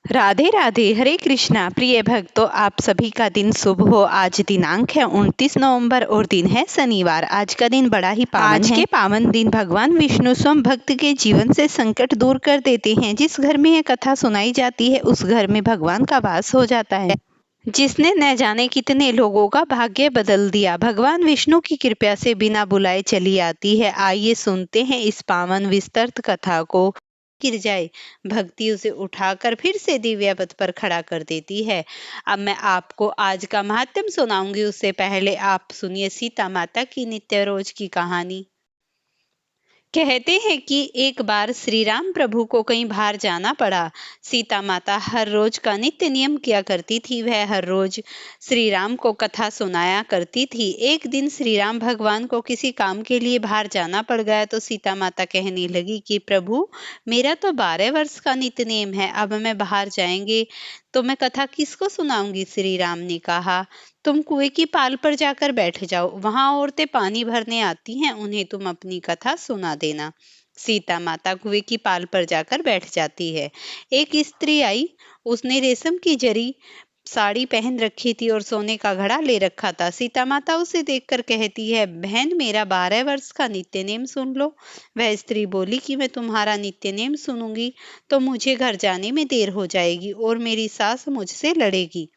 राधे राधे। हरे कृष्णा। प्रिय भक्तों, आप सभी का दिन शुभ हो। आज दिनांक है 29 नवंबर और दिन है शनिवार। आज का दिन बड़ा ही पावन है। आज के पावन दिन भगवान विष्णु स्वयं भक्त के जीवन से संकट दूर कर देते हैं। जिस घर में यह कथा सुनाई जाती है उस घर में भगवान का वास हो जाता है, जिसने न जाने कितने लोगों का भाग्य बदल दिया। भगवान विष्णु की कृपा से बिना बुलाए चली आती है। आइए सुनते हैं इस पावन विस्तृत कथा को। गिर जाए, भक्ति उसे उठाकर फिर से दिव्य पथ पर खड़ा कर देती है। अब मैं आपको आज का महात्म्य सुनाऊंगी। उससे पहले आप सुनिए सीता माता की नित्य रोज की कहानी। कहते हैं कि एक बार श्री राम प्रभु को कहीं बाहर जाना पड़ा। सीता माता हर रोज का नित्य नियम किया करती थी। वह हर रोज श्री राम को कथा सुनाया करती थी। एक दिन श्री राम भगवान को किसी काम के लिए बाहर जाना पड़ गया तो सीता माता कहने लगी कि प्रभु, मेरा तो 12 वर्ष का नित्य नियम है, अब मैं बाहर जाएंगे तो मैं कथा किसको सुनाऊंगी। श्री राम ने कहा, तुम कुएं की पाल पर जाकर बैठ जाओ, वहां औरतें पानी भरने आती हैं, उन्हें तुम अपनी कथा सुना देना। सीता माता कुएं की पाल पर जाकर बैठ जाती है। एक स्त्री आई, उसने रेशम की जरी साड़ी पहन रखी थी और सोने का घड़ा ले रखा था। सीता माता उसे देखकर कहती है, बहन, मेरा 12 वर्ष का नित्य नेम सुन लो। वह स्त्री बोली कि मैं तुम्हारा नित्य नेम सुनूंगी तो मुझे घर जाने में देर हो जाएगी और मेरी सास मुझसे लड़ेगी।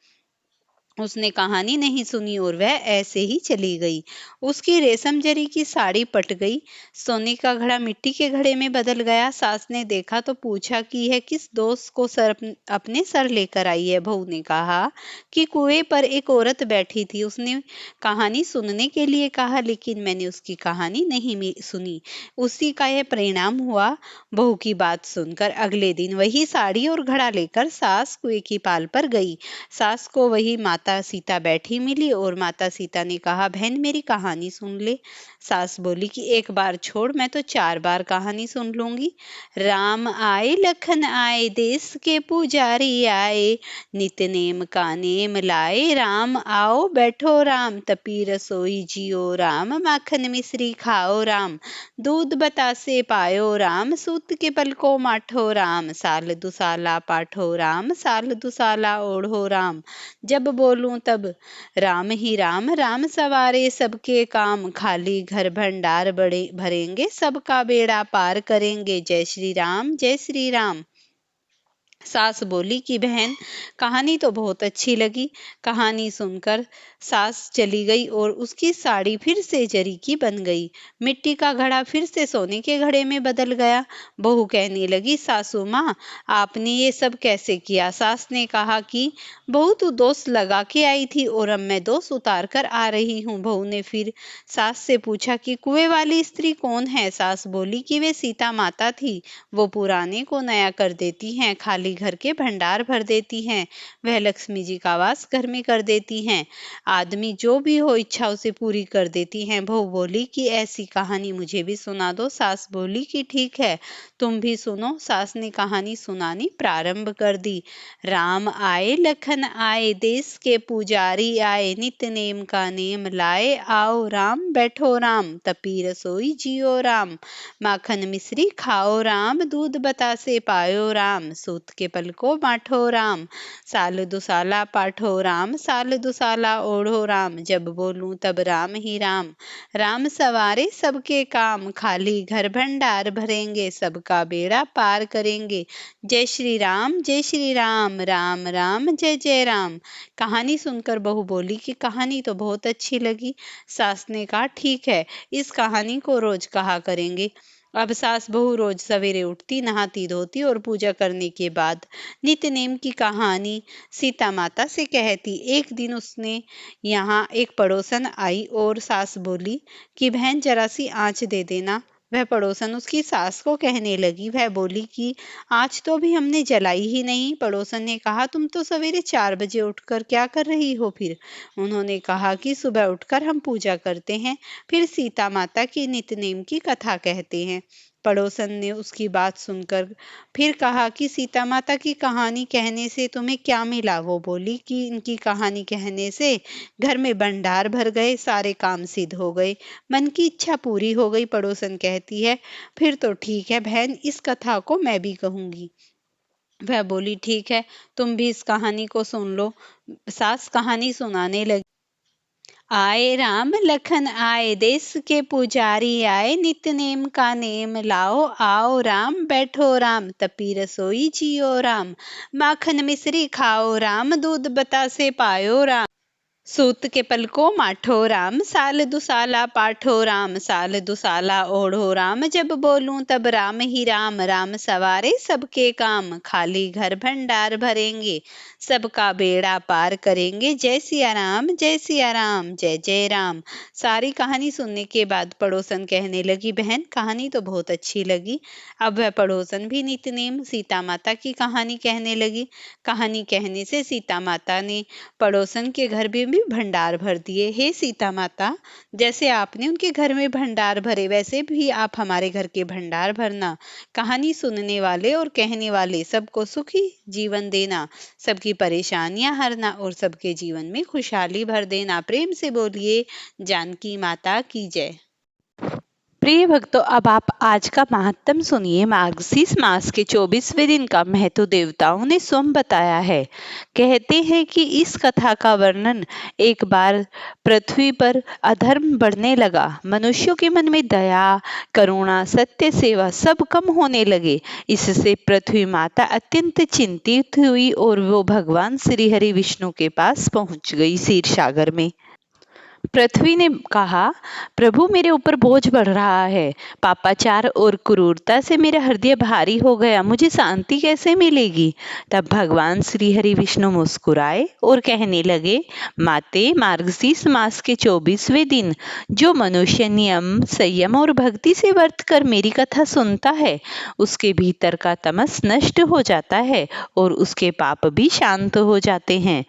उसने कहानी नहीं सुनी और वह ऐसे ही चली गई। उसकी रेशम जरी की साड़ी पट गई, सोने का घड़ा मिट्टी के घड़े में बदल गया। सास ने देखा तो पूछा कि यह किस दोस्त को अपने सर लेकर आई है। बहू ने कहा कि कुएं पर एक औरत बैठी थी, उसने कहानी सुनने के लिए कहा, लेकिन मैंने उसकी कहानी नहीं सुनी। उसी का यह परिणाम हुआ। बहू की बात सुनकर अगले दिन वही साड़ी और घड़ा लेकर सास कुएं की पाल पर गई। सास को वही माता सीता बैठी मिली और माता सीता ने कहा, बहन, मेरी कहानी सुन ले। सास बोली कि एक बार छोड़, मैं तो 4 बार कहानी सुन लूंगी। राम आए, लखन आए, देश के पुजारी आए, नित नेम का नेम लाए, राम आओ बैठो राम, तपी रसोई जियो राम, माखन मिश्री खाओ राम, दूध बतासे पायो राम, सूत के पल को माठो राम, साल दुसाला पाठो राम, साल दुसाला ओढ़ो राम, जब बोलूं तब राम ही राम, राम सवारे सबके काम, खाली घर भंडार बड़े भरेंगे, सबका बेड़ा पार करेंगे, जय श्री राम, जय श्री राम। सास बोली कि बहन, कहानी तो बहुत अच्छी लगी। कहानी सुनकर सास चली गई और उसकी साड़ी फिर से जरी की बन गई। मिट्टी का घड़ा फिर से सोने के घड़े में बदल गया। बहू कहने लगी, सासू माँ, आपने ये सब कैसे किया। सास ने कहा कि बहू, तू दोष लगा के आई थी और अब मैं दोष उतार कर आ रही हूँ। बहू ने फिर सास से पूछा कि कुएं वाली स्त्री कौन है। सास बोली कि वे सीता माता थी, वो पुराने को नया कर देती हैं, खाली घर के भंडार भर देती हैं, वह लक्ष्मी जी का वास घर में कर देती हैं, आदमी जो भी हो इच्छा उसे पूरी कर देती हैं। बहू बोली कि ऐसी कहानी मुझे भी सुना दो। सास बोली कि ठीक है, तुम भी सुनो। सास ने कहानी सुनानी प्रारंभ कर दी। राम आए, लखन आए, देश के पुजारी आए, नित नेम का नेम लाए, आओ राम बैठो राम, तपी रसोई जियो राम, माखन मिश्री खाओ राम, दूध बतासे पायो राम, सूत के पल को बांटो राम, साल दुसाला पाठो राम, साल दुसाला ओढ़ो राम, जब बोलूं तब राम ही राम, राम सवारे सबके काम, खाली घर भंडार भरेंगे, सबका बेड़ा पार करेंगे, जय श्री राम, जय श्री राम, राम राम जय जय राम। कहानी सुनकर बहू बोली कि कहानी तो बहुत अच्छी लगी। सास ने कहा, ठीक है, इस कहानी को रोज कहा करेंगे। अब सास बहू रोज सवेरे उठती, नहाती धोती और पूजा करने के बाद नित्य नेम की कहानी सीता माता से कहती। एक दिन उसने यहाँ एक पड़ोसन आई और सास बोली कि बहन, जरा सी आँच दे देना। वह पड़ोसन उसकी सास को कहने लगी। वह बोली कि आज तो भी हमने जलाई ही नहीं। पड़ोसन ने कहा, तुम तो सवेरे 4 बजे उठकर क्या कर रही हो फिर। उन्होंने कहा कि सुबह उठकर हम पूजा करते हैं, फिर सीता माता की नित्य नेम की कथा कहते हैं। पड़ोसन ने उसकी बात सुनकर फिर कहा कि सीता माता की कहानी कहने से तुम्हें क्या मिला। वो बोली कि इनकी कहानी कहने से घर में भंडार भर गए, सारे काम सिद्ध हो गए, मन की इच्छा पूरी हो गई। पड़ोसन कहती है, फिर तो ठीक है बहन, इस कथा को मैं भी कहूंगी। वह बोली, ठीक है, तुम भी इस कहानी को सुन लो। सास कहानी सुनाने लगी। आए राम लखन आए, देश के पुजारी आए, नित्य नेम का नेम लाओ, आओ राम बैठो राम, तपी रसोई जियो राम, माखन मिश्री खाओ राम, दूध बतासे पायो राम, सूत के पलको माठो राम, साल दुसाला पाठो राम, साल दुसाला ओढ़ो राम, जब बोलूं तब राम ही राम, राम सवारे सबके काम, खाली घर भंडार भरेंगे, सबका बेड़ा पार करेंगे, जय सिया राम, जय सिया राम, जय जय राम। सारी कहानी सुनने के बाद पड़ोसन कहने लगी, बहन कहानी तो बहुत अच्छी लगी। अब वह पड़ोसन भी नित्यनेम सीता माता की कहानी कहने लगी। कहानी कहने से सीता माता ने पड़ोसन के घर में भी भंडार भर दिए। हे सीता माता, जैसे आपने उनके घर में भंडार भरे, वैसे भी आप हमारे घर के भंडार भरना। कहानी सुनने वाले और कहने वाले सबको सुखी जीवन देना, सबकी परेशानियां हरना और सबके जीवन में खुशहाली भर देना। प्रेम से बोलिए जानकी माता की जय। प्रिय भक्तों, अब आप आज का महात्म सुनिए। मार्गशीर्ष मास के 24वें दिन का महत्व देवताओं ने स्वयं बताया है। कहते हैं कि इस कथा का वर्णन, एक बार पृथ्वी पर अधर्म बढ़ने लगा। मनुष्यों के मन में दया, करुणा, सत्य, सेवा सब कम होने लगे। इससे पृथ्वी माता अत्यंत चिंतित हुई और वो भगवान श्री हरि विष्णु के पास पहुंच गई क्षीर सागर में। पृथ्वी ने कहा, प्रभु मेरे ऊपर बोझ बढ़ रहा है, पापाचार और क्रूरता से मेरा हृदय भारी हो गया, मुझे शांति कैसे मिलेगी। तब भगवान श्री हरि विष्णु मुस्कुराए और कहने लगे, माते, मार्गशीर्ष मास के 24वें दिन जो मनुष्य नियम, संयम और भक्ति से वर्त कर मेरी कथा सुनता है, उसके भीतर का तमस नष्ट हो जाता है और उसके पाप भी शांत हो जाते हैं।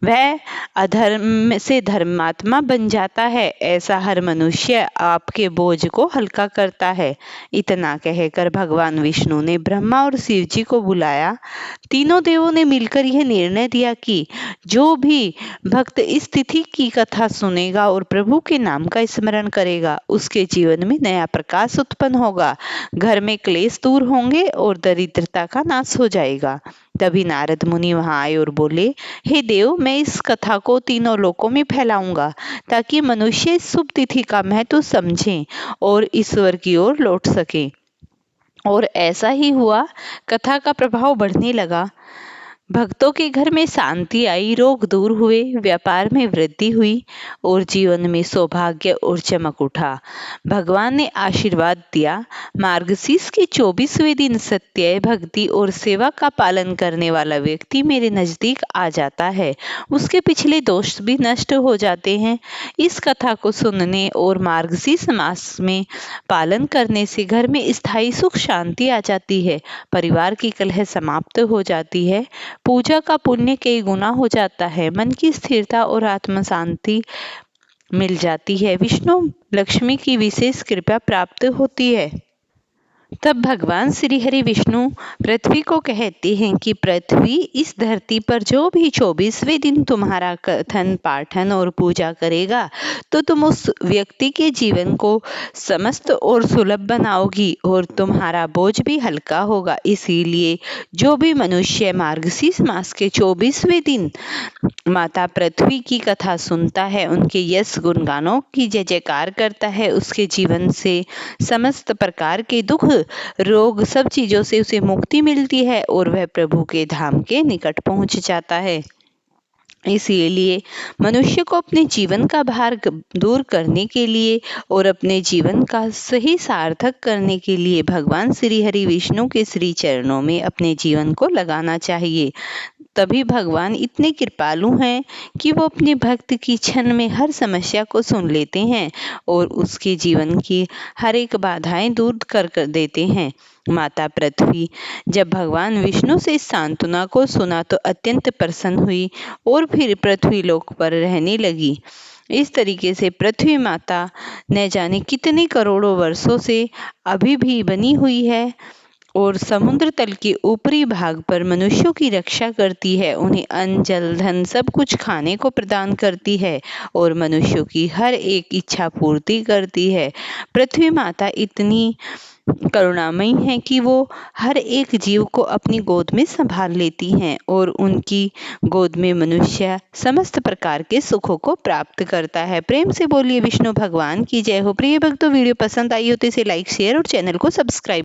वह अधर्म से धर्मात्मा बन जाता है। ऐसा हर मनुष्य आपके बोझ को हल्का करता है। इतना कहकर भगवान विष्णु ने ब्रह्मा और शिव जी को बुलाया। तीनों देवों ने मिलकर यह निर्णय दिया कि जो भी भक्त इस तिथि की कथा सुनेगा और प्रभु के नाम का स्मरण करेगा, उसके जीवन में नया प्रकाश उत्पन्न होगा, घर में क्लेश दूर होंगे और दरिद्रता का नाश हो जाएगा। तभी नारद मुनि वहां आए और बोले, हे देव, मैं इस कथा को तीनों लोकों में फैलाऊंगा ताकि मनुष्य इस शुभ तिथि का महत्व समझें और ईश्वर की ओर लौट सके। और ऐसा ही हुआ। कथा का प्रभाव बढ़ने लगा। भक्तों के घर में शांति आई, रोग दूर हुए, व्यापार में वृद्धि हुई और जीवन में सौभाग्य और चमक उठा। भगवान ने आशीर्वाद दिया, मार्गशीर्ष के 24वें दिन सत्य, भक्ति और सेवा का पालन करने वाला व्यक्ति मेरे नजदीक आ जाता है, उसके पिछले दोष भी नष्ट हो जाते हैं। इस कथा को सुनने और मार्गशीर्ष मास में पालन करने से घर में स्थायी सुख शांति आ जाती है, परिवार की कलह समाप्त हो जाती है, पूजा का पुण्य कई गुना हो जाता है, मन की स्थिरता और आत्म शांति मिल जाती है, विष्णु लक्ष्मी की विशेष कृपा प्राप्त होती है। तब भगवान श्री हरि विष्णु पृथ्वी को कहते हैं कि पृथ्वी, इस धरती पर जो भी 24वें दिन तुम्हारा कथन, पाठन और पूजा करेगा, तो तुम उस व्यक्ति के जीवन को समस्त और सुलभ बनाओगी और तुम्हारा बोझ भी हल्का होगा। इसीलिए जो भी मनुष्य मार्गशीर्ष मास के 24वें दिन माता पृथ्वी की कथा सुनता है, उनके यश गुणगानों की जय जयकार करता है, उसके जीवन से समस्त प्रकार के दुख, रोग, सब चीजों से उसे मुक्ति मिलती है और वह प्रभु के धाम के निकट पहुंच जाता है। इसीलिए मनुष्य को अपने जीवन का भार दूर करने के लिए और अपने जीवन का सही सार्थक करने के लिए भगवान श्री हरि विष्णु के श्री चरणों में अपने जीवन को लगाना चाहिए। तभी भगवान इतने कृपालु हैं कि वो अपने भक्त की क्षण में हर समस्या को सुन लेते हैं और उसके जीवन की हर एक बाधाएं दूर कर देते हैं। माता पृथ्वी जब भगवान विष्णु से इस सांत्वना को सुना तो अत्यंत प्रसन्न हुई और फिर पृथ्वी लोक पर रहने लगी। इस तरीके से पृथ्वी माता न जाने कितने करोड़ों वर्षों से अभी भी बनी हुई है और समुद्र तल के ऊपरी भाग पर मनुष्यों की रक्षा करती है। उन्हें अन्न, जल, धन सब कुछ खाने को प्रदान करती है और मनुष्यों की हर एक इच्छा पूर्ति करती है। पृथ्वी माता इतनी करुणामयी है कि वो हर एक जीव को अपनी गोद में संभाल लेती हैं और उनकी गोद में मनुष्य समस्त प्रकार के सुखों को प्राप्त करता है। प्रेम से बोलिए विष्णु भगवान की जय हो। प्रिय भक्तों, वीडियो पसंद आई हो तो इसे लाइक, शेयर और चैनल को सब्सक्राइब